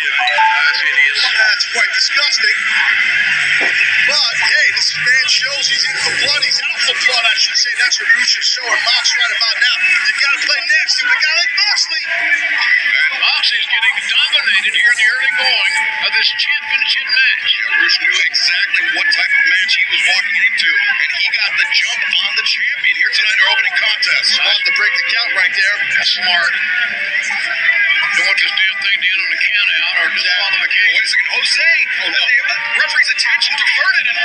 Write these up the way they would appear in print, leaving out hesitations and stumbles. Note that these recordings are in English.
Jimmy. That's hideous. That's quite disgusting. But, hey, this man shows he's in for blood. He's out for blood, I should say. That's what Roosh is showing Mox right about now. You got to play nasty with a guy like Moxley. And Moxley's getting dominated here in the early going of this championship match. Yeah, Roosh knew exactly what type of match he was walking into, and he got the jump on the champion here tonight in our opening contest. Smart to break the count right there. That's smart. Don't want this damn thing to end on a count out or disqualification. Wait a second, Jose! The referee's attention diverted and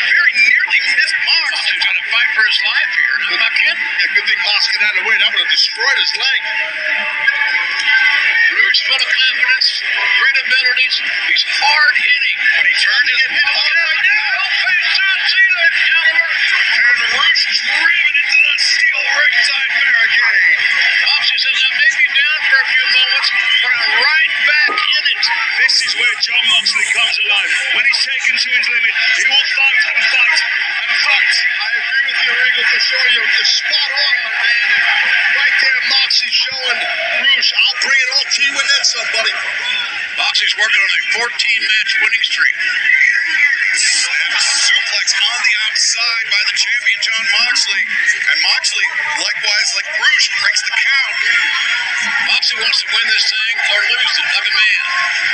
very nearly missed Mox. He's got to fight for his life here. I'm not kidding. Yeah, good thing Mox got out of the way. That would have destroyed his leg. Roosh full of confidence, great abilities. He's hard hitting. When he turned to get hit hard right now, See that caliber? and Roosh is driven into the steel ringside barricade. Moxley says, I may be down for a few moments, but I'm right back in it. This is where Jon Moxley comes alive. When he's taken to his limit, he will fight and fight and fight. I agree with you, Regal, for sure. You're spot on, my man. And right there, Moxley's showing Roosh, I'll bring it all to you and then some, buddy. Moxley's working on a 14-match winning streak. Suplex on the outside by the champion, Jon Moxley. And Moxley, likewise, like Roosh, breaks the count. Moxley wants to win this thing or lose it, like a man.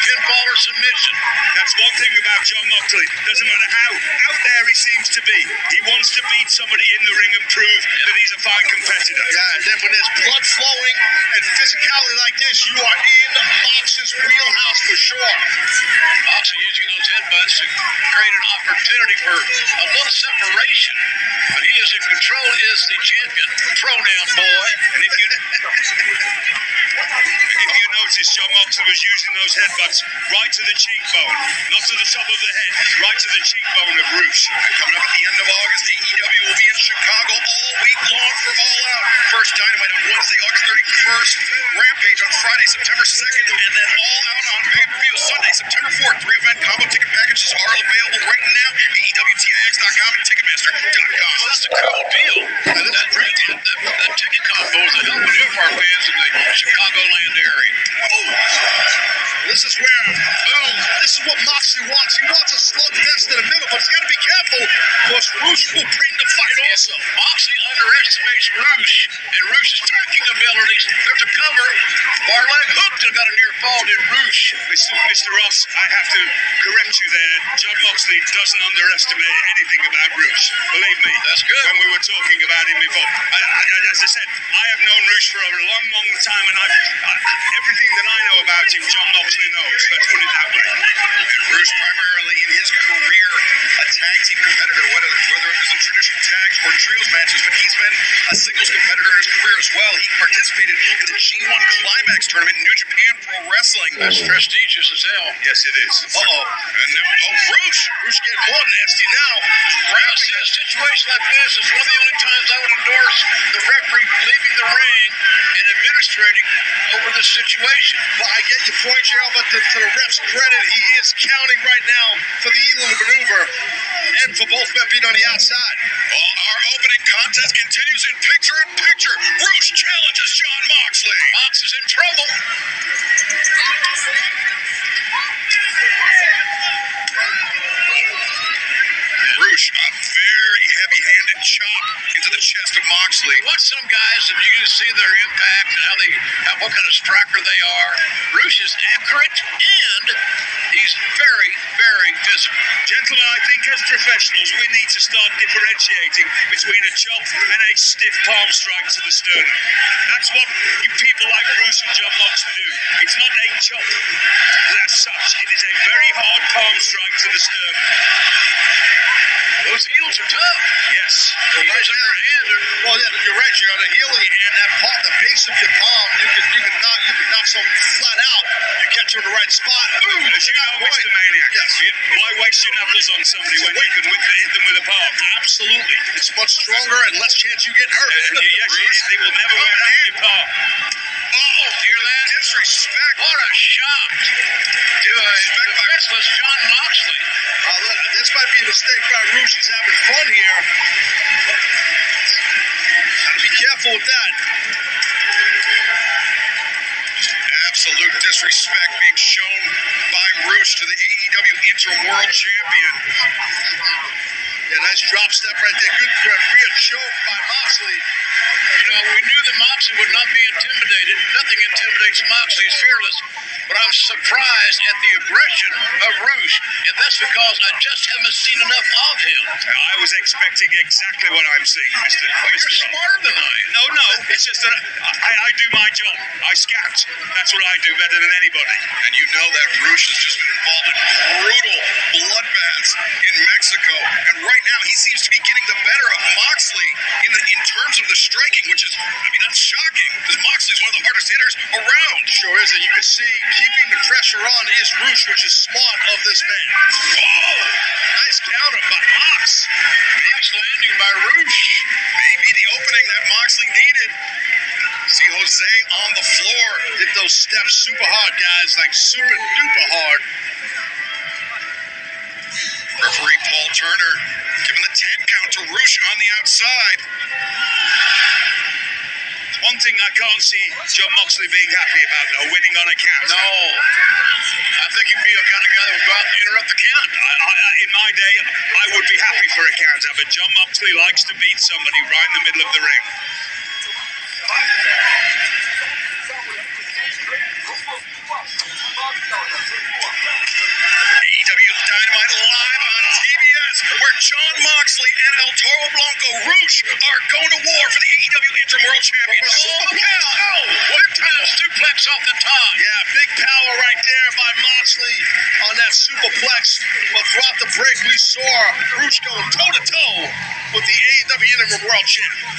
Pinfall or submission. That's one thing about Jon Moxley. Doesn't matter how out there he seems to be, he wants to beat somebody in the ring and prove that he's a fine competitor. Yeah, and then when there's blood flowing and physicality like this, you are in Mox's wheelhouse for sure. Moxley using those headbutts to create an opportunity for a little separation. But he is in control, is the champion. Pronoun boy. And if you notice, Jon Moxley was using those headbutts right to the cheekbone, not to the top of the head, right to the cheekbone of Roosh. Coming up at the end of August, AEW will be in Chicago all week long for All Out. First Dynamite on Wednesday, August 31st. Rampage on Friday, September 2nd. And then All Out on pay-per-view Sunday, September 4th. 3-event combo ticket packages are available right now. AEWTIX.com and Ticketmaster.com. That's a cool deal. That ticket combo is a hell of a deal for our fans in the Chicagoland area. Oh, this is where, boom, this is what Moxley wants. He wants a slugfest in the middle, but he's got to be careful because Roosh will bring the fight also. Moxley underestimates Roosh and Roosh's striking abilities. There's a cover. Far leg hooked and got a near fall to Roosh. Mr. Ross, I have to correct you there. Jon Moxley doesn't underestimate anything about Roosh. Believe me. That's good. When we were talking about him before. As I said, I have known Roosh for a long, long time, and everything that I know about him, Jon Moxley knows. Let's put it that way. And Roosh primarily in his career a tag team competitor, whether it was in traditional tags or trios matches, but he's been a singles competitor in his career as well. He participated in the G1 Climax tournament in New Japan Pro Wrestling. That's prestigious as hell. Yes, it is. Uh-oh. And Roosh getting more nasty now. Now, see, a situation like this is one of the only times I would endorse the referee leaving the ring and administrating over this situation. Well, I get your point, Gerald, but to the ref's credit, he is counting right now for the Elam maneuver and for both men being on the outside. Well, our opening contest continues in picture-in-picture. Roosh challenges Jon Moxley. Mox is in trouble. Roosh, a very heavy-handed chop into the chest of Moxley. Watch some guys and you can see their impact and what kind of striker they are. Roosh is accurate and he's very, very physical. Gentlemen, I think as professionals, we need to start differentiating between a chop and a stiff palm strike to the sternum. That's what you people like Bruce and Jon Moxley do. It's not a chop as such. It is a very hard palm strike to the sternum. Those heels are tough. Yes. The heels in your hand are... Well, yeah, you're right. You're on the heel of your hand. That part, the base of your palm, you can knock some flat out. You catch her in the right spot. Ooh, as you know, Mr. Maniac. Yes. Why waste your knuckles on somebody when you can hit them with a palm? Absolutely. It's much stronger and less chance you get hurt. Yes, they will never wear out your palm. Oh, hear that? Disrespect. What a shot to a defenseless Jon Moxley. This might be a mistake by Roosh. He's having fun here. Gotta be careful with that. Absolute disrespect being shown by Roosh to the AEW Interim World Champion. Yeah, nice drop step right there. Good rear choke by Moxley. You know, we knew that Moxley would not be intimidated. Nothing intimidates Moxley. He's fearless. But I'm surprised at the aggression of Roosh, and that's because I just haven't seen enough of him. I was expecting exactly what I'm seeing, Mr. Well, you're smarter than I am. No, it's just that I do my job. I scout. That's what I do better than anybody. And you know that Roosh has just been involved in brutal bloodbaths in Mexico. And right now, he seems to be getting the better of Moxley in terms of the striking, which is, I mean, that's shocking, because Moxley's one of the hardest hitters around. Sure is, and you can see keeping the pressure on is Roosh, which is smart of this man. Oh, Nice counter by Mox. Nice landing by Roosh. maybe the opening that Moxley needed. See Jose on the floor. Hit those steps super hard, guys, like super duper hard. Referee Paul Turner giving the 10 count to Roosh on the outside. One thing I can't see John Moxley being happy about, though, winning on a count. No. I think he'd be the kind of guy that would go out and interrupt the count. In my day, I would be happy for a counter, but John Moxley likes to beat somebody right in the middle of the ring. AEW Dynamite live on TBS, where John Moxley and El Toro Blanco Roosh are going to war for the AEW Interim World Championship. Oh, look out. Oh, one time suplex off the top. Yeah, big power right there by Moxley on that superplex. But throughout the break, we saw Roosh going toe-to-toe with the AEW Interim World Champion.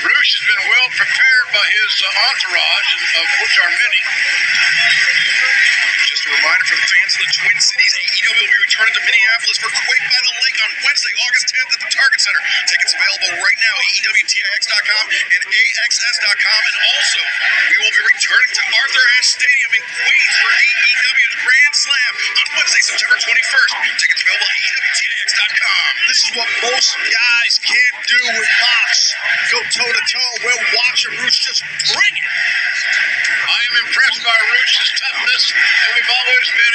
Roosh has been well prepared by his entourage, of which are many. Just a reminder for the fans of the Twin Cities, AEW will be returning to Minneapolis for Quake by the Lake on Wednesday, August 10th at the Target Center. Tickets available right now at EWTIX.com and AXS.com. And also, we will be returning to Arthur Ashe Stadium in Queens for AEW's Grand Slam on Wednesday, September 21st. Tickets available at EWTIX.com. This is what most guys can't do with Mox. Go toe-to-toe. We're watching Roosh just bring it. I am impressed by Roosh's toughness, and we've always been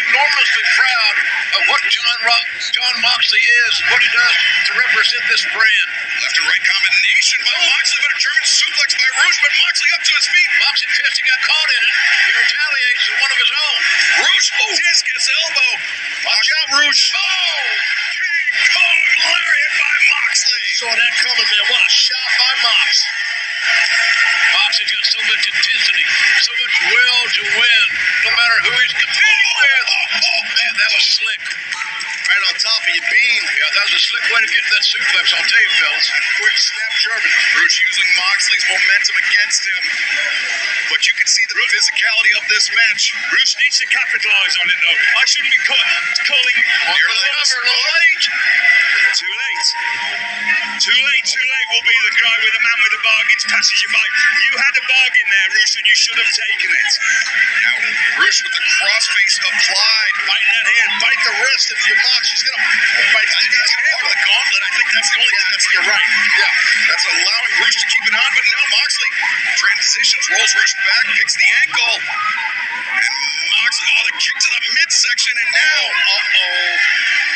enormously proud of what John Moxley is and what he does to represent this brand. Left and right combination by Moxley, but a German suplex by Roosh, but Moxley up to his feet. Moxley pissed he got caught in it. He retaliates with one of his own. Roosh, discus elbow. Watch out, Roosh. Oh, King Kong lariat by Moxley. Saw that coming, man. What a shot by Mox. Moxley's got so much intensity, so much will to win, no matter who he's competing with. Oh, man, that was slick. Right on top of your beam. Yeah, that was a slick way to get that suplex, I'll tell you, fellas. Quick snap German. Roosh using Moxley's momentum against him. But you can see the physicality of this match. Roosh needs to capitalize on it, though. I shouldn't be calling Late. too late. Too late will be the cry with the man with the bargains passes you by. You had a bargain there, Roosh, and you should have taken it. Now, Roosh with the crossface applied. Biting that hand. Bite the wrist if you're Mox. He's going to bite I think that's part of the gauntlet. I think that's the only thing that's, you're right. Yeah, that's allowing Roosh to keep it on, but now Moxley transitions, rolls Roosh back, picks the ankle, and Moxley, the kick to the midsection, and now,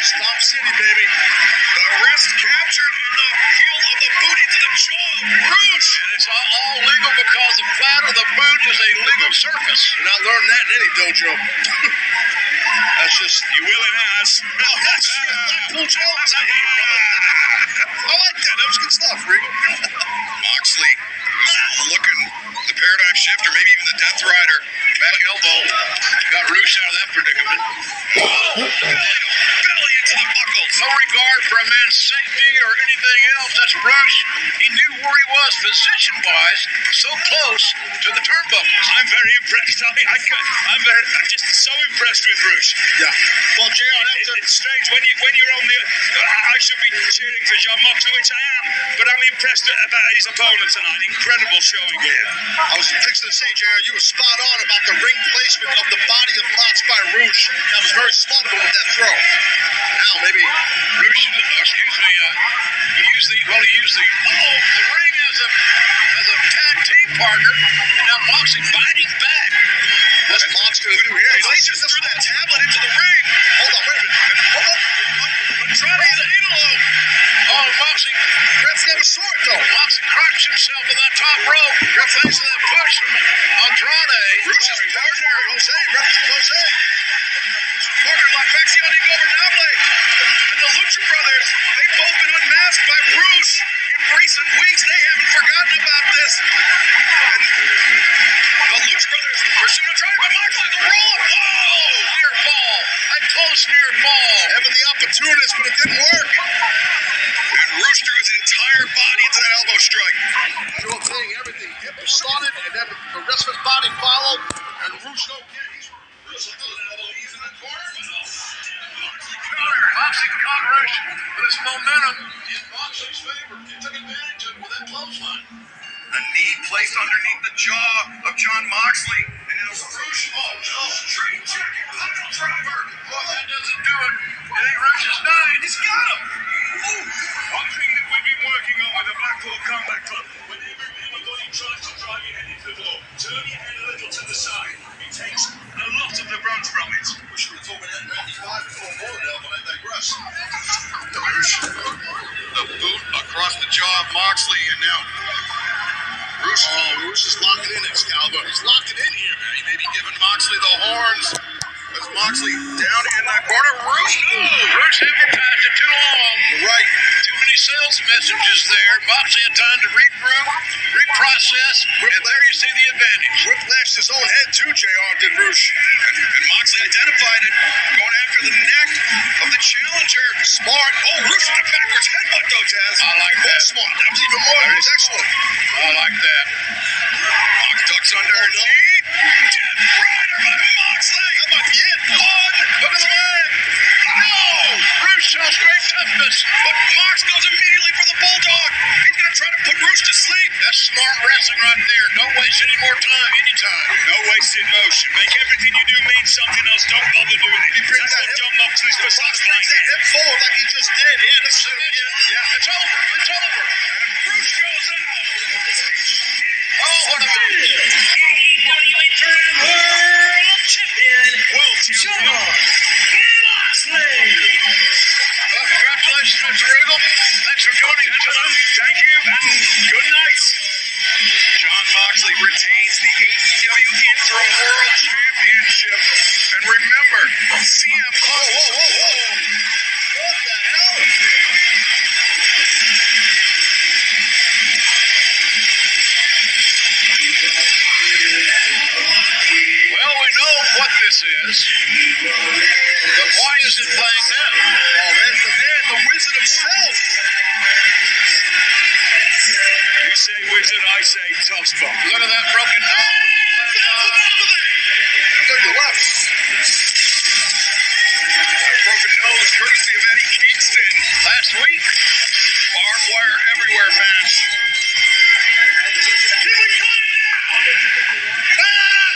Stop City, baby. the wrist captured and the heel of the boot into the jaw of Roosh. And it's all legal because the flat of the boot is a legal surface. You're not learning that in any dojo. That's just, You will and has. oh, that's Blackpool Joe. I like that. That was good stuff, Rick. Moxley looking the paradigm shift, or maybe even the Death Rider. Back elbow. Got Roosh out of that predicament. Belly into the buckles. No regard for a man's safety or anything else. That's Roosh. He knew where he was position-wise, so close to the turnbuckles. I'm very impressed. I'm just so impressed with Roosh. Yeah. Well, JR, It's strange when you're on the. I should be cheering for John Moxley, which I am, but I'm impressed about his opponent tonight. Incredible showing here. I was fixing to say, JR, you were spot on about the ring placement of the body of Mox by Roosh. That was very smart of him with that throw. Now, maybe Roosh, he used the ring as a tag team team partner, and now Moxley biting back. What's Mox going to do here? He just threw that tablet into the ring. Hold on, wait a minute. Hold on. Trying to get the needle out. Oh, Moxley. Ref's never saw it, though. Moxley cracks himself on that top rope. Thanks to that push from Andrade. Rush's partner, Jose. Ref Jose. Partner La Facción Ingobernable. And the Lucha Brothers, they've both been unmasked by Rush in recent weeks. They haven't forgotten about this. And the Lucha Brothers pursuing a try by Moxley. The roll-up. Oh! Near fall. I close near fall. Having the opportunist, but it didn't work. And Rush threw his entire body into that elbow strike. Sure thing, everything. Hip started, and then the rest of his body followed, and Rush don't get it. Rush threw an elbow. He's in the corner. Moxley caught Rush with his momentum in Moxley's favor. He took advantage of it with that clothesline. A knee placed underneath the jaw of John Moxley. And now Rush. Straight jacket. Pile driver. Well, that doesn't do it. It ain't Rush's night. He's got him. One thing that we've been working on with the Blackpool Combat Club, whenever anybody tries to drive your head into the door, turn your head a little to the side. It takes a lot of the brunt from it. We should have told me that in 95 before more now, but I digress. The boot across the jaw of Moxley, and now Rush, Rush is locked in, Excalibur. He's locked it in here. he may be giving Moxley the horns. As Moxley down in that corner, Rush. Rush advertised it too long. You're right. Too many sales messages there. Moxley had time to regroup, reprocess, and there you see the advantage. Whiplashed his own head, too, JR did Rush. And Moxley identified it, going after the neck of the challenger. Smart. Oh, Rush with a backwards headbutt, though, Taz. I like More that. smart. That was even more. That was excellent. I like that. Mox ducks under her knee. Death Rider by Moxley. That might be it. One. Look at the leg. No! Rush shows great toughness. But Mox goes immediately for the bulldog. He's going to try to put Rush to sleep. That's smart wrestling right there. Don't waste any more time, anytime. No wasted motion. Make everything you do mean something else. Don't bother doing it. He brings That's that what hip- John Moxley's Mox personified. brings that hip forward like he just did. Yeah, this is Yeah, it's over. It's over. Rush goes out. Oh, what a match. AEW Interim World Champion, John Moxley. Well, congratulations, Mr. Regal. Thanks for joining us tonight. Thank you, and good night. John Moxley retains the AEW Interim World Championship. And remember, CM Punk. What the hell? Well, we know what this is, but why is it playing now? Oh, there's the man, the wizard himself. You say wizard, I say tough spot. Look at that broken nose. To your left. Broken nose, courtesy of Eddie Kingston. Last week. Barbed wire everywhere match. Can we cut it now?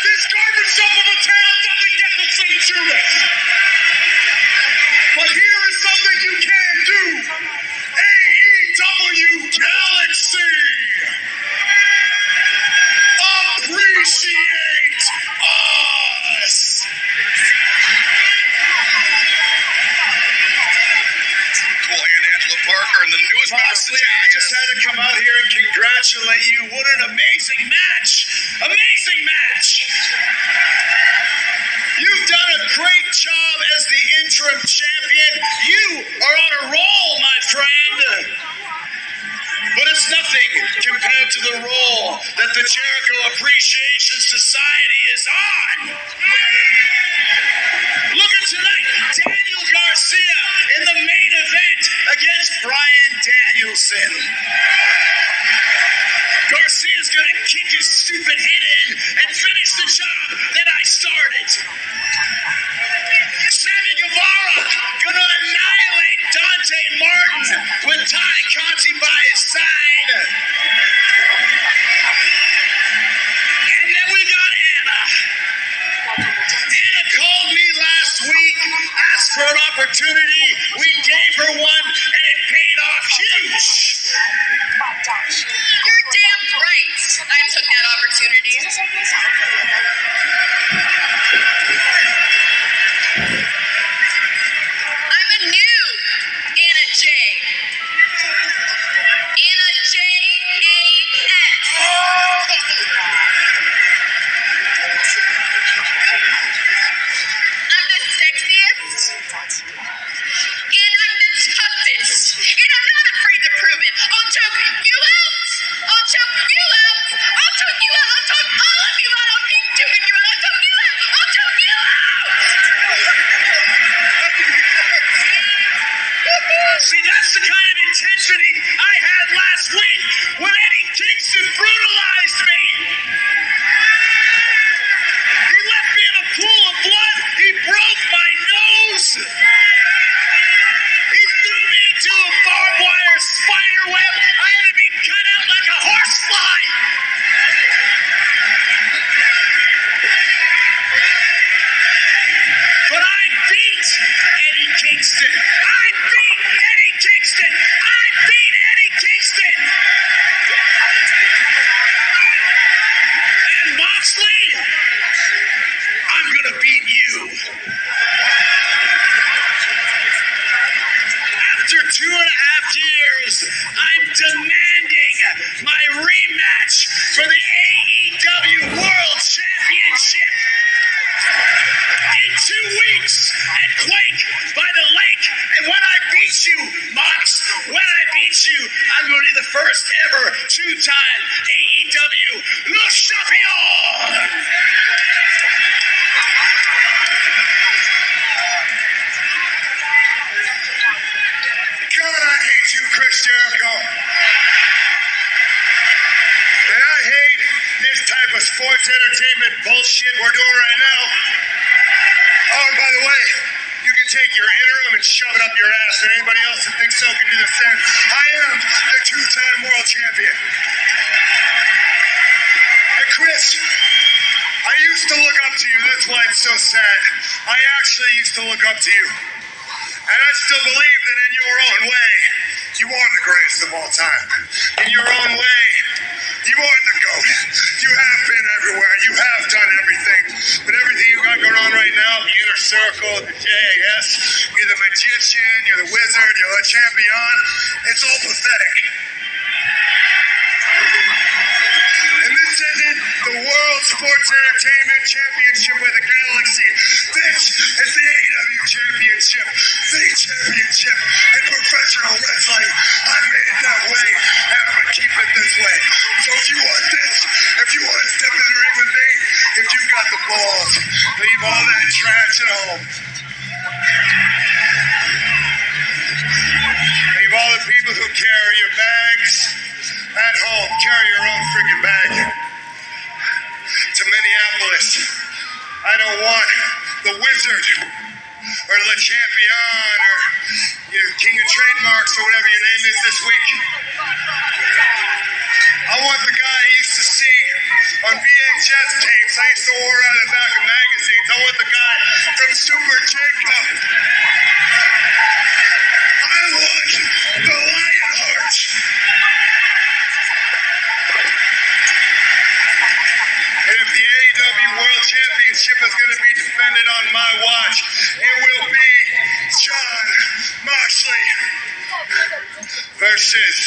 This garbage dump of a town doesn't get the same Judas. But here is something you can do. AEW Galaxy. Appreciate us. Cool hand Angelo Parker and the newest member of the Moxley, I just had to come out here and congratulate you. What an amazing match. Amazing match. You've done a great job as the interim champion. You are on a roll, my friend. But it's nothing compared to the role that the Jericho Appreciation Society is on. Look at tonight, Daniel Garcia in the main event against Bryan Danielson. Garcia's gonna kick his stupid head in and finish the job that I started. Sammy Guevara gonna annihilate Dante Martin with Ty Conti by his side. And then we got Anna. Anna called me last week, asked for an opportunity opportunity, we gave her one, and it paid off huge. You're damn right. I took that opportunity. I'm a new Anna J. Anna J.A.S. I'm the sexiest. And I'm the toughest. And I'm not afraid to prove it. I'll choke you out. I'll choke you out. I'll choke you out. I'll choke all of you out. I'll keep choking you out. I'll choke you out. I'll choke you out. See, that's the kind of intensity I had last week when Eddie Kingston brutalized me. He left me in a pool of blood. He broke my nose. He threw me into a barbed wire spider web. I had to be cut out like a horsefly. But I beat Eddie Kingston. I beat Eddie Kingston. I beat Eddie Kingston. And Moxley, I'm going to beat you. After 2.5 years, I'm demanding my rematch for the AEW World Championship. In 2 weeks at Quake by the lake. And when I beat you, Mox, when I beat you, I'm going to be the first ever 2-time AEW Le Champion. God, I hate you, Chris Jericho. And I hate this type of sports entertainment bullshit we're doing right now. Oh, and by the way, you can take your interim and shove it up your ass, and anybody else that thinks so can do the same. I am the 2-time world champion. And Chris, I used to look up to you. That's why it's so sad. I actually used to look up to you. And I still believe that in your own way, you are the greatest of all time. In your own way, you are the GOAT. You have been everywhere. You have done everything. But everything you got going on right now, the Inner Circle, the JAS, you're the magician, you're the wizard, you're the champion, it's all pathetic. And this isn't the World Sports Entertainment Championship with the Galaxy. This is the AEW Championship, the championship in professional wrestling. I made it that way, and I'm going to keep it this way. So if you want this, if you want to step in the ring with me, if you've got the balls, leave all that trash at home. Leave all the people who carry your bags at home. Carry your own freaking bag. To Minneapolis. I don't want the Wizard or Le Champion or King of Trademarks or whatever your name is this week. I want the guy I used to see on VHS tapes. I used to order out of the back of magazines. I want the guy from Super Jacob. I want the Lionheart. And if the AEW World Championship is going to be defended on my watch, it will be Jon Moxley versus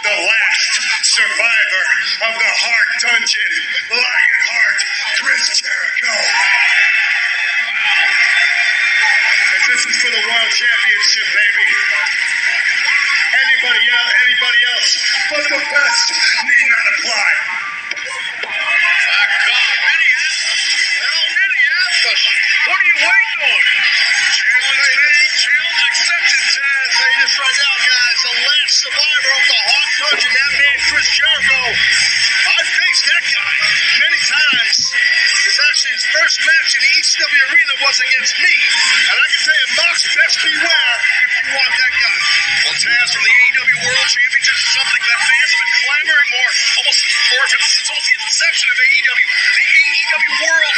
the last survivor of the Heart Dungeon, Lionheart, Chris Jericho. And this is for the World Championship, baby. Anybody else but the best need not apply. My God, Minneapolis. What are you waiting on? Challenge accepted, Chad. I'll tell you this right now, guys. The last survivor of the Hawk Dungeon, that man, Chris Jericho. I've faced that guy many times. It's actually his first match in the ECW arena was against me. And I can tell you, Mox, best beware if you want that guy. Well, Taz, from the AEW World Championship is something that fans have been clamoring since almost the inception of AEW. The AEW World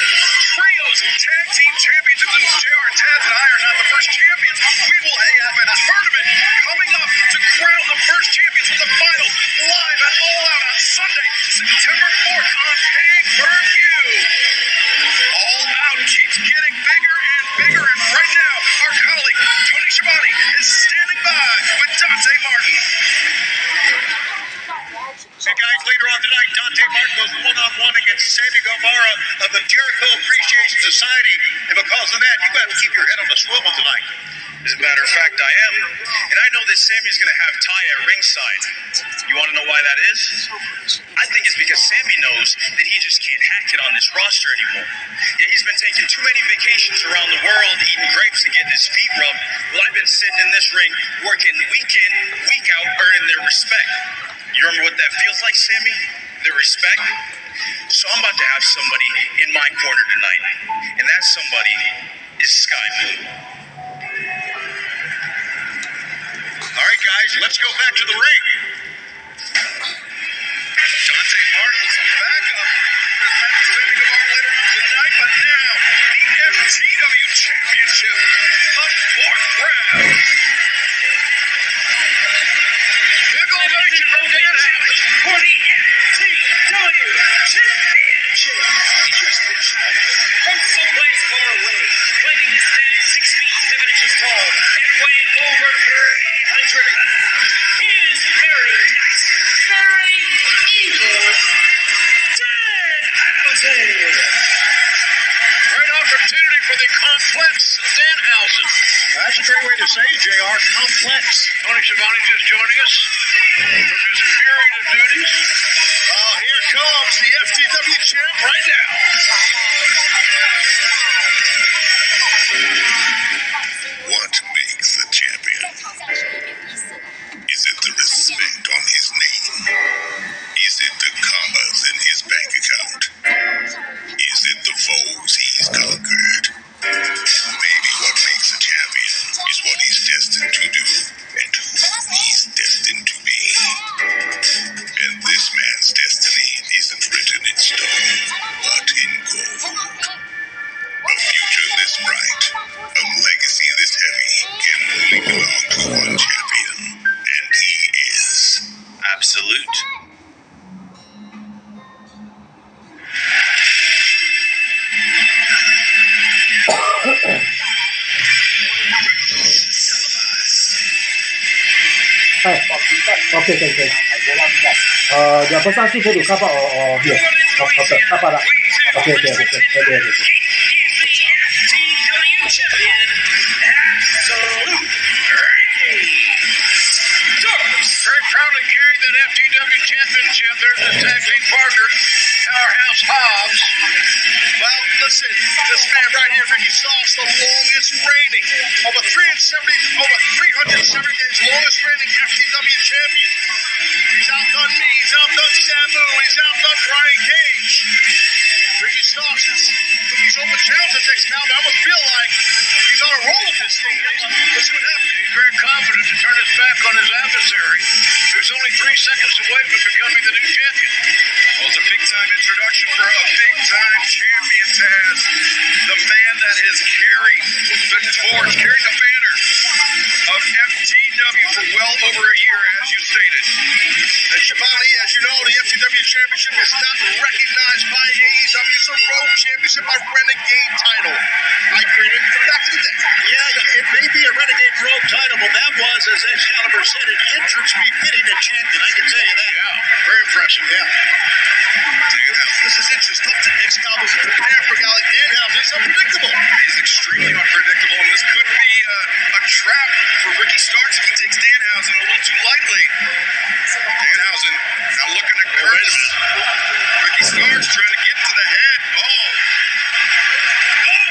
Trios Tag Team Champions, Since JR and Taz and I are not the first champions, we will have a tournament coming up to crown the first champions with the finals live at All Out on Sunday, September 4th on pay-per-view. All Out keeps getting bigger and bigger, and right now, our colleague Tony Schiavone is standing by with Dante Martin. Hey guys, later on tonight, Dante Martin goes one-on-one against Sammy Guevara of the Jericho Appreciation Society. And because of that, you have to keep your head on the swivel tonight. As a matter of fact, I am. And I know that Sammy's going to have Ty at ringside. You want to know why that is? I think it's because Sammy knows that he just can't hack it on this roster anymore. Yeah, he's been taking too many vacations around the world, eating grapes and getting his feet rubbed. Well, I've been sitting in this ring, working week in, week out, earning their respect. You remember what that feels like, Sammy? The respect? So I'm about to have somebody in my corner tonight. And that somebody is Sky Moon. All right, guys, let's go back to the ring. Dante Martin, some backup. There's Matt Sammy Guevara later on tonight, but now the FTW Championship, the fourth round. Big ovation from Dan Hamlin for the FTW Championship. He just pitched from someplace far away, claiming to stand 6 feet 7 inches tall and weighing over 300 pounds. He is very nice, very evil. Dan Great opportunity for the complex Danhausen. That's a great way to say it, JR. Complex. Tony Schiavone just joining us from his myriad of duties. Oh, here comes the FTW champ right now. What makes a champion? Is it the respect on his name? Is it the commas in his bank account? Is it the foes he's conquered? Maybe what makes a champion is what he's destined to do and who he's destined to be. And this man's destiny isn't written in stone, but in gold. A future this bright, a legacy this heavy can only belong to one champion, and he is Absolute. Hi. Okay. The person still going to come out or here? Okay, come out. Okay. He's the FTW champion, Absolute Ricky Starks. Very proudly carrying that FTW championship. There's the tag team partner, Powerhouse Hobbs. Well, listen, this man right here, Ricky Starks, the longest reigning, over 370 days, longest reigning FTW champion. He's outdone me, he's outdone Sabu, he's outdone Brian Cage. Ricky Starks is, with these open challenges next now, I almost feel like he's on a roll with this thing. Let's see what happens. He's very confident to turn his back on his adversary, who's only 3 seconds away from becoming the new champion. Well, it's a big-time introduction for a big-time champion, Taz. The man that has carried the torch, carried the banner of FTW for well over a year, as you stated. And Schiavone, as you know, the FTW Championship is not recognized by AEW. It's a road championship, a renegade title. I created it back in the day. Yeah, it may be a Renegade Road title, but that was, as Excalibur said, an entrance befitting a champion. I can tell you that. Yeah, very impressive. Yeah. This is interesting. Tough to Excalibur to prepare for a guy like Danhausen. He's unpredictable. He's extremely unpredictable, and this could be a trap for Ricky Starks if he takes Danhausen a little too lightly. Danhausen now looking at Kurtz. Ricky Starks trying to get to the head. Oh,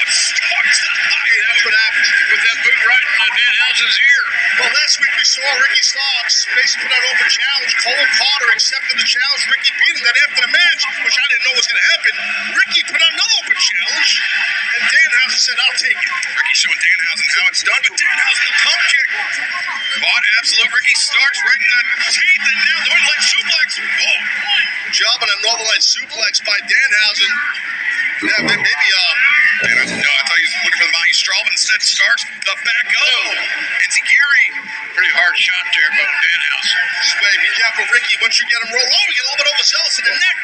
it's Starks to the eye. That's what happens. You put that boot right in Danhausen's ear. Well, last week we saw Ricky Starks basically put out an open challenge. Cole Carter accepted the challenge. Ricky beat him. Then after the match, which I didn't know was going to happen, Ricky put out another open challenge, and Danhausen said, "I'll take it." Ricky showing Danhausen how it's done, but Danhausen the pump kick. Caught absolute Ricky Starks right in the teeth, and now Northern Light suplex. Oh, good job on a Northern Light suplex by Danhausen. Yeah, maybe, no, I thought he was looking for the mount. Ricky Strawman instead starts the back up. Enziguri. Pretty hard shot there by Danhouse. This way, be careful, Ricky. Once you get him roll, we get a little bit overzealous in the neck.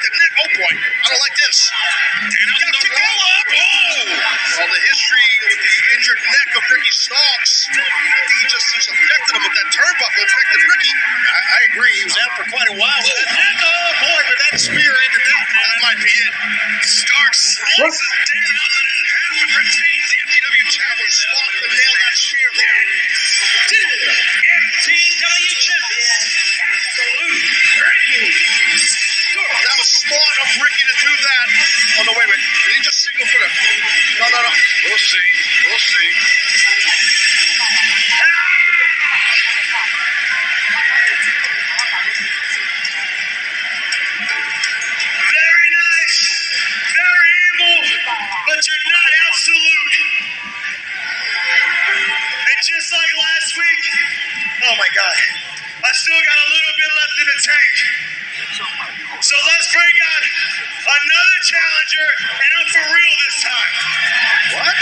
Oh boy, I don't like this. Danhouse got to go up. Well, the history with the injured neck of Ricky Starks. I think he just affected him with that turnbuckle. Affected Ricky. I agree. He was out for quite a while. With that neck, oh boy, but that spear ended that, man. That might be it. Starks slices Danhouse and in half and retains the MTW Challenge spot to nail that spear there. MTW champion, Absolute Ricky. That was smart of Ricky to do that. Oh, no, wait. Did he just signal for him? No. We'll see. Very nice, very evil, but you're not absolute. And just like last week, oh my God, I still got a little bit left in the tank. So let's bring out another challenger, and I'm for real this time. What?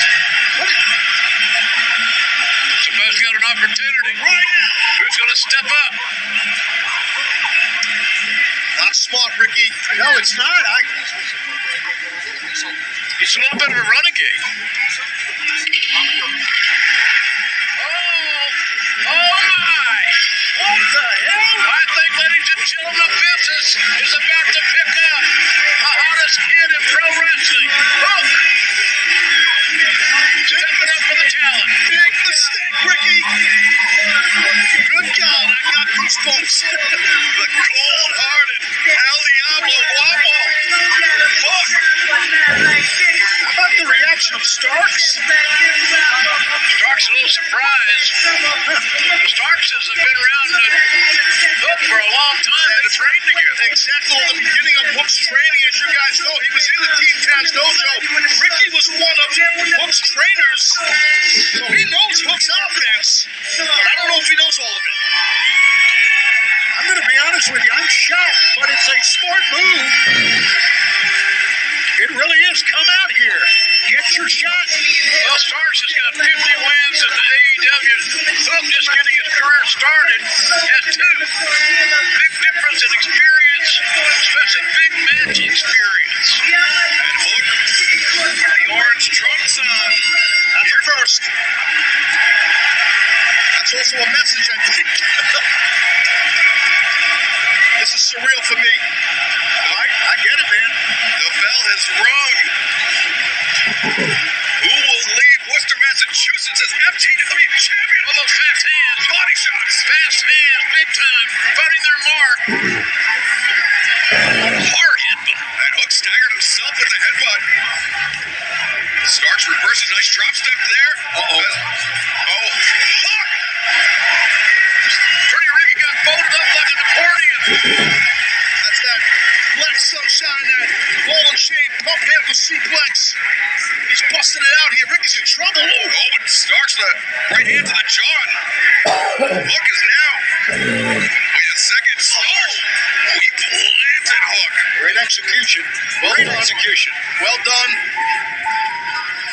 Somebody's got an opportunity. Right now. Who's going to step up? Not smart, Ricky. No, it's not. He's a little bit of a renegade. Oh my! What the hell? I think, ladies and gentlemen, business is about to pick up. The hottest kid in pro wrestling. Oh! Stepping up for the talent. Big mistake, Ricky. Good God, I got goosebumps. The cold-hearted El Diablo Guapo. Fuck. How about the reaction of Starks? Starks a little surprised. The Starkses have been around Hook for a long time. They've trained together. Exactly at the beginning of Hook's training, as you guys know, he was in the Team Taz dojo. Ricky was one of Hook's trainers, so he knows Hook's offense. But I don't know if he knows all of it. I'm going to be honest with you. I'm shocked, but it's a smart move. It really is. Come out here. Get your shot. Well, Starks has got 50 wins in the AEW. Hook just getting his career started has 2. Big difference in experience, especially big match experience. And Hook with the orange trunks on. That's a first. That's also a message, I think. This is surreal for me. I get it, man. The bell has rung. Who will leave Worcester, Massachusetts as MTW champion? All those fast hands. Body shots. Fast hands, big time, finding their mark. Hard hit, and Hook staggered himself with the headbutt. Starks reverses, nice drop step there. Hook! Pretty Ricky got folded up like an accordion. That's that black sunshine, that ball and chain pump handle suplex. He's busting it out here. Ricky's in trouble. But Starks the right hand to the jaw. Hook is now. Wait a second. He planted Hook. Great execution. Great execution. Well done.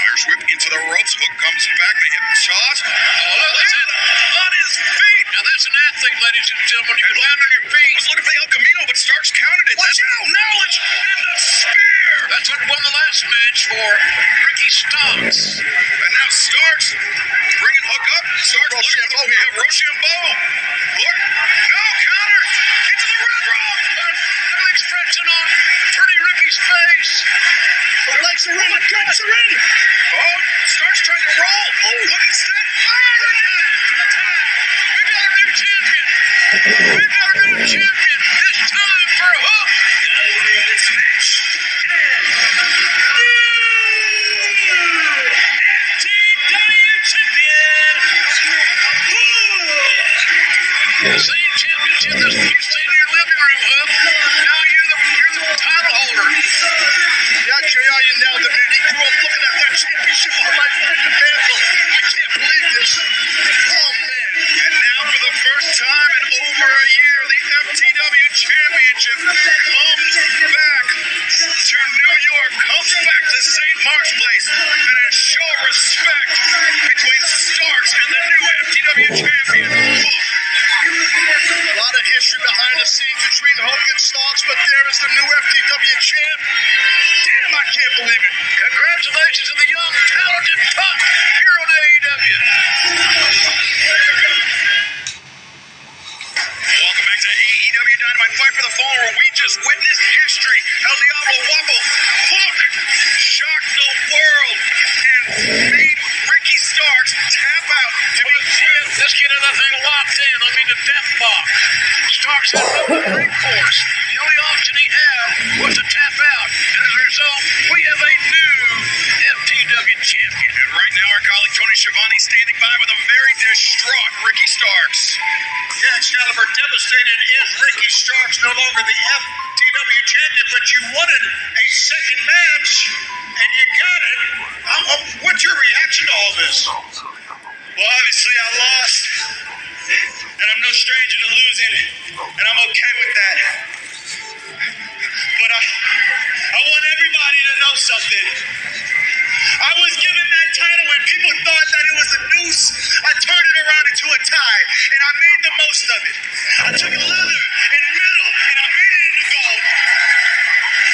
Irish whip into the ropes. Hook comes back. The hip shot. That's it. On his feet. Now that's an athlete, ladies and gentlemen. You can land on your feet. Was looking for the El Camino, but Starks countered it. Watch out. Knowledge and the spear. That's what won the last match for Ricky Starks. And now Starks bringing Hook up. Starks looking for the Rochambeau. Hook. No counter. Into the red rope. An expression on Pretty Ricky's face. The legs are in. The legs are in. Oh, Starks trying to roll. Hook instead. We've got a new champion. We've got a new champion. This time for Hook. This match. MTW champion. The same championship that you've seen in your living room, Hook. Now you're the title holder. Yeah, JR, you nailed it, man. He grew up looking at that championship on my freaking mantle. I can't believe this. Oh, man. And now for the first time in over a year, the MTW Championship comes back to New York, comes back to St. Mark's Place, and in show of respect Congratulations to the young, talented pup here on AEW. Welcome back to AEW Dynamite Fight for the Fallen, where we just witnessed history. El Diablo Wappo Hook shocked the world and made Ricky Starks tap out to be killed. Let's get anything locked in. I mean, the death box. Starks had no recourse. The only option he had was to tap out. And as a result, we have a new FTW champion. And right now, our colleague Tony Schiavone standing by with a very distraught Ricky Starks. Yeah, Excalibur, devastated is Ricky Starks, no longer the FTW champion, but you wanted a second match, and you got it. What's your reaction to all this? Well, obviously I lost, and I'm no stranger to losing, and I'm okay with that. But I want everybody to know something. I was given that title when people thought that it was a noose. I turned it around into a tie, and I made the most of it. I took leather and metal, and I made it into gold.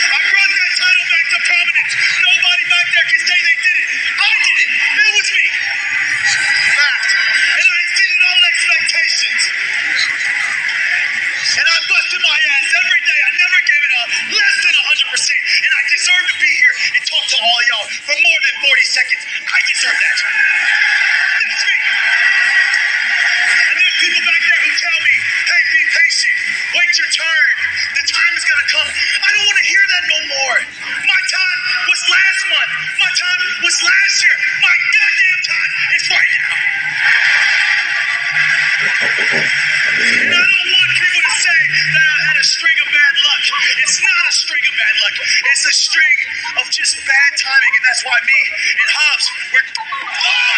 I brought that title back to prominence. Nobody back there can say they did it. I did it. It was me. Fact. And I exceeded all expectations. And I busted my ass every day. I never gave it up. Less than 100%. And I deserve to be here and talk to all y'all for more than 40 seconds. I deserve that. That's me. And there's people back there who tell me, hey, be patient. Wait your turn. The time is going to come. I don't want to hear that no more. My time was last month. My time was last year. My goddamn time is right now. And I don't want people to say that I had a string of bad luck. It's not a string of bad luck. It's a string of just bad timing, and that's why me and Hobbs were... Oh,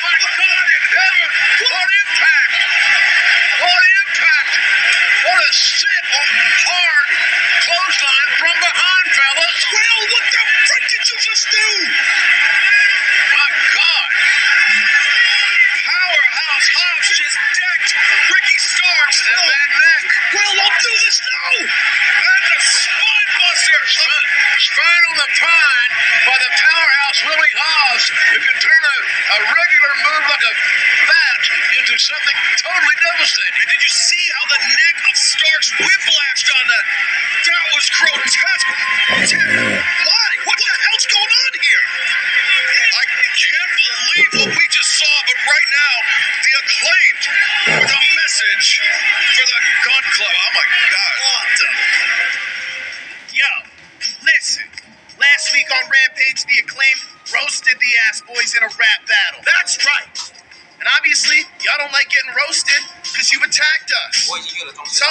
my God in heaven! What impact! What impact! What a sit hard clothesline from behind, fellas! Well, what the frick did you just do? My God! Powerhouse Hobbs just decked Ricky Starks. That bad neck! Well, don't do this now! That's a spine buster. Spine on the pine by the powerhouse Willie Hobbs, who can turn a regular move like a bat into something totally devastating. And did you see how the neck of Starks whiplashed on that? That was grotesque. Why? What the hell's going on here? I can't believe what we just saw, but right now, the Acclaimed with a message for the Gun Club. Oh my God. What the... Yo, listen. Last week on Rampage, the Acclaimed roasted the Ass Boys in a rap battle. That's right. And obviously, y'all don't like getting roasted because you attacked us. So,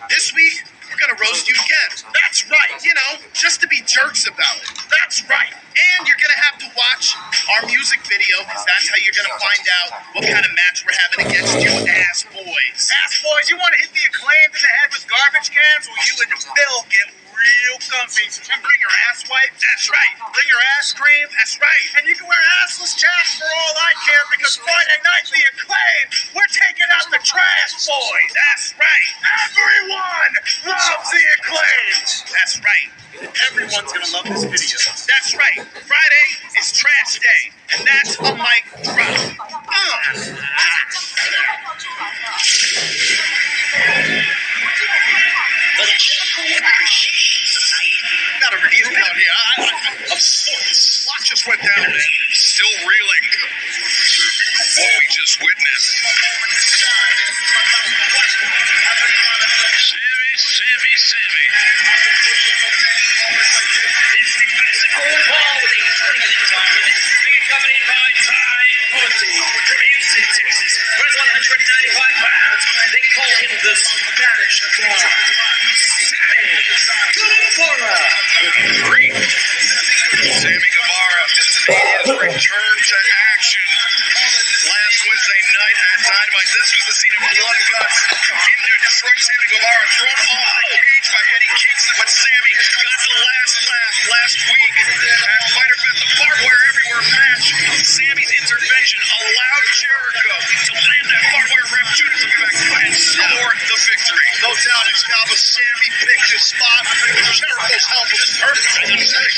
this week, we're going to roast you again. That's right. You know, just to be jerks about it. That's right. And you're going to have to watch our music video because that's how you're going to find out what kind of match we're having against you Ass Boys. Ass Boys, you want to hit the Acclaimed in the head with garbage cans or you and Phil get real comfy and bring your ass wipe? That's right. Bring your ass cream? That's right. And you can wear assless chaps for all I care because Friday night, the Acclaimed, we're taking out the Trash Boys. That's right. Everyone loves the Acclaimed. That's right. Everyone's gonna love this video. That's right. Friday is Trash Day, and that's a mic drop. The Kurtkishi Society. Gotta read it out here. A slot just went down. Still reeling. What we just witnessed. Sammy. It's the physical ball with a 20-minute time limit. Being accompanied by Ty and Kurty from Houston, Texas. Weighs 195 pounds. They call him the Spanish Dog. Sammy Guevara. Sammy Guevara made his return to action last Wednesday night at Dynamite. This was the scene of blood and guts in Detroit. Sammy Guevara thrown off the cage by Eddie Kingston, but Sammy got the last laugh last week at Fighter Fest. The barbed wire everywhere match. Sammy's intervention allowed Jericho to land that barbed wire rep Judas effect and score the victory. No doubt, Excalibur. Sammy picked his spot. Jericho's help was perfect. I gotta say.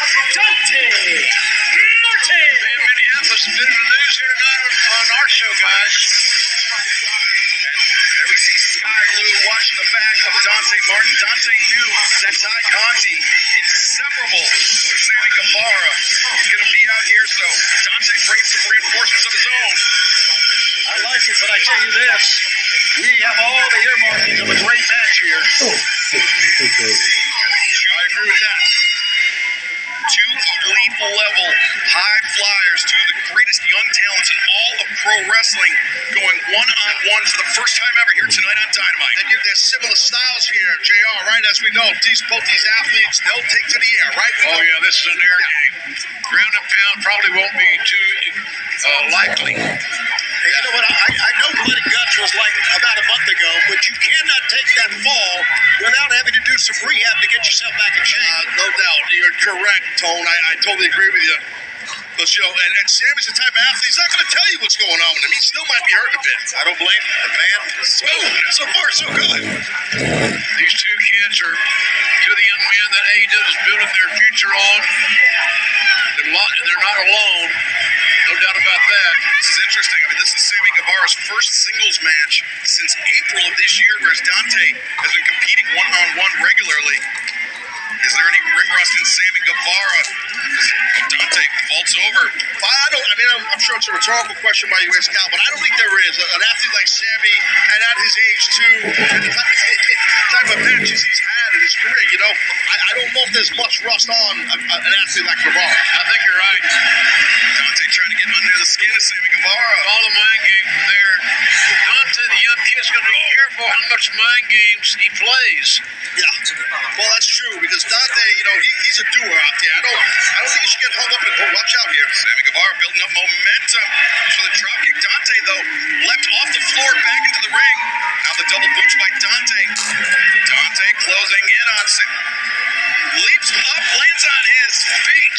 Dante Martin. In Minneapolis, a bit of the news here tonight on our show, guys. There we see Sky Blue watching the back of Dante Martin. Dante knew that Ty Conti, inseparable from Sammy Guevara, is going to be out here, so Dante brings some reinforcements of his own. I like it, but I tell you this, we have all the earmarkings of a great match here. Oh, I agree with that. Two elite level high flyers, two of the greatest young talents in all of pro wrestling, going one-on-one for the first time ever here tonight on Dynamite. And there's similar styles here, JR, right? As we know, both these athletes, they'll take to the air, right? Oh, yeah, this is an air game. Ground and pound probably won't be too likely. And you know what? I know Blood and Guts was like about a month ago, but you cannot take that fall without having to do some rehab to get yourself back in shape. No doubt. You're correct, Tone. I totally agree with you. Because, and Sammy's the type of athlete, he's not going to tell you what's going on with him. He still might be hurting a bit. I don't blame him. The man is so far, so good. These two kids are two of the young men that AEW is building their future on. They're not alone. No doubt about that. This is interesting. I mean, this is Sammy Guevara's first singles match since April of this year, whereas Dante has been competing one-on-one regularly. Is there any ring rust in Sammy Guevara? Dante vaults over. I'm sure it's a rhetorical question by you, Cal, but I don't think there is. An athlete like Sammy, and at his age too, and the type of matches he's had in his career, I don't know if there's much rust on an athlete like Guevara. I think you're right. Dante trying to get under the skin of Sammy Guevara. All the mind games there. Dante, the young kid's going to be careful how much mind games he plays. Yeah. Well, that's true, because Dante, he's a doer out there. I don't think he should get hung up and watch out here. Sammy Guevara building up momentum for the dropkick. Dante, though, leapt off the floor back into the ring. Now the double boots by Dante. Dante closing in on leaps up, lands on his feet.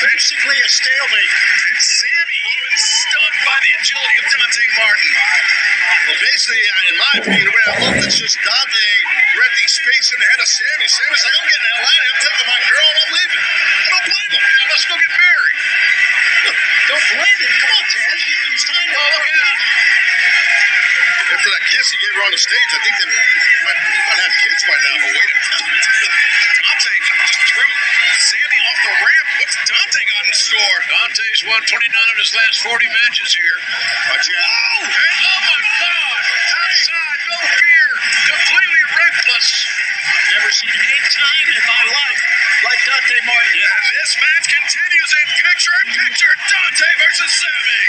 Basically a stalemate. And Sammy even stunned by the agility of Dante Martin. Well, basically, in my opinion, the way I looked, it's just Dante renting space in the head of Sammy. Sammy's like, I'm getting the hell out of here. I'm taking my girl and I'm leaving. I don't blame him. Now let's go get married. Don't blame him. Come on, Taz. He's time to look out. After that kiss he gave her on the stage, I think they might have kids by now, but wait a minute. Dante just threw Sammy off the ramp. What's Dante got in store? Dante's won 29 of his last 40 matches here. Watch out. And oh my God. Outside, no fear. Completely reckless. Never seen any time in my life like Dante Martin. And this match continues in picture-in-picture. Dante versus Sammy.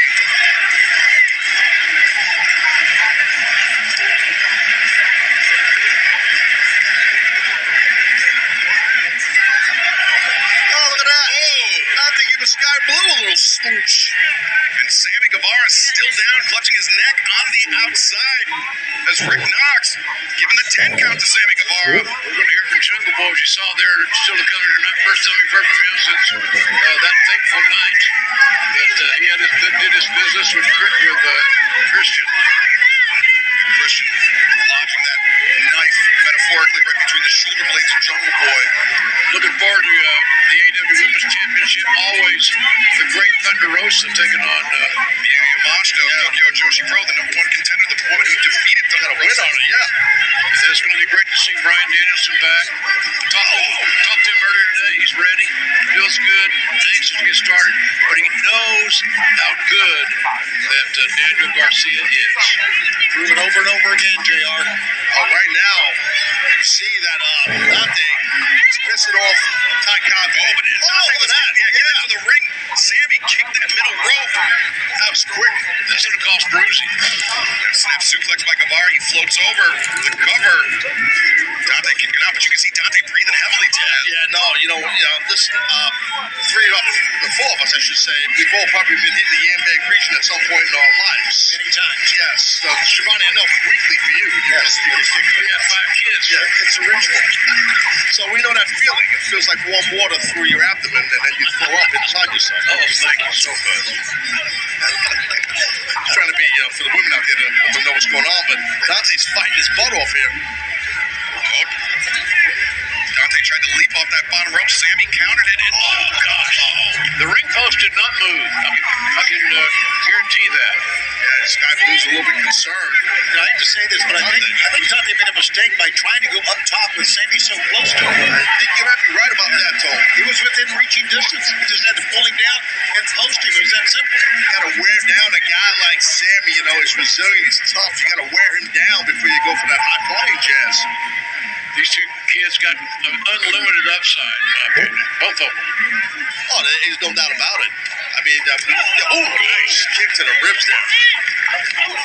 Oh, look at that. Dante giving Sky Blue a little smooch. And Sammy Guevara still down, clutching his neck on the outside as Rick Knox giving the 10 count to Sammy Guevara. We're going to hear from Jungle Boy, as you saw there, still to come tonight. First time we've heard from him since that fateful night that he did his business with Christian. Christian lodging that knife metaphorically right between the shoulder blades of Jungle Boy. Looking forward to the AEW Women's Championship. Always the great Thunder Rosa taking on Miyu Yamashita, Tokyo Joshi Pro, the #1 contender, the woman who defeated Thunder Rosa. Win on it, yeah. And it's going to be great to see Bryan Danielson back. Talked to him earlier today. He's ready. Feels good. Anxious to get started. But he knows how good that Daniel Garcia is. Proven over and over again, JR. Right now, you see that Dante is pissing off Ty Conti. Oh, but Dante was getting into the ring. Sammy kicked that middle rope. That was quick. That's going to cost bruising. Snap suplex by Guevara. He floats over the cover. Dante kicking out, but you can see Dante breathing heavily, Taz. Yeah, this the four of us, I should say, we've all probably been hitting the Yambag region at some point in our lives. Many times. Yes. Shivani, I know weekly for you. Yes. We got 5 kids. Yeah, it's a ritual. So we know that feeling. It feels like warm water through your abdomen, and then you throw up inside yourself. Oh, thank you so much. Trying to be, for the women out there to let them know what's going on, but Dante's fighting his butt off here. Dante tried to leap off that bottom rope. Sammy countered say this, but I think Dante made a mistake by trying to go up top with Sammy so close to him. I think you might be right about that, Tom. He was within reaching distance. He just had to pull him down and post him. It was that simple. You got to wear down a guy like Sammy. You know, he's resilient, he's tough. You got to wear him down before you go for that high flying jazz. These two kids got an unlimited upside, in my opinion. Both of them. Oh, there's no doubt about it. I mean, nice kick to the ribs there.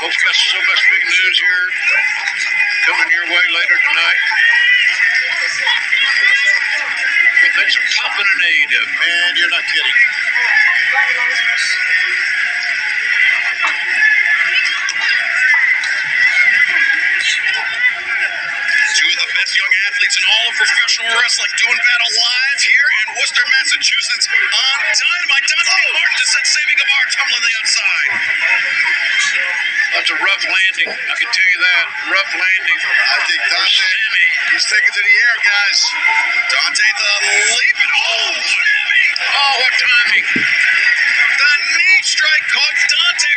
Folks, got so much big news here coming your way later tonight. Well, things are popping in AEW. Man, you're not kidding. Two of the best young athletes in all of professional wrestling doing battle live here in Worcester, Massachusetts on Dynamite. Dante Martin just sent Sammy Guevara tumbling to the outside. That's a rough landing. I can tell you that. Rough landing. I think Dante, he's taking to the air, guys. Dante the leap and Oh, what timing. the knee strike caught Dante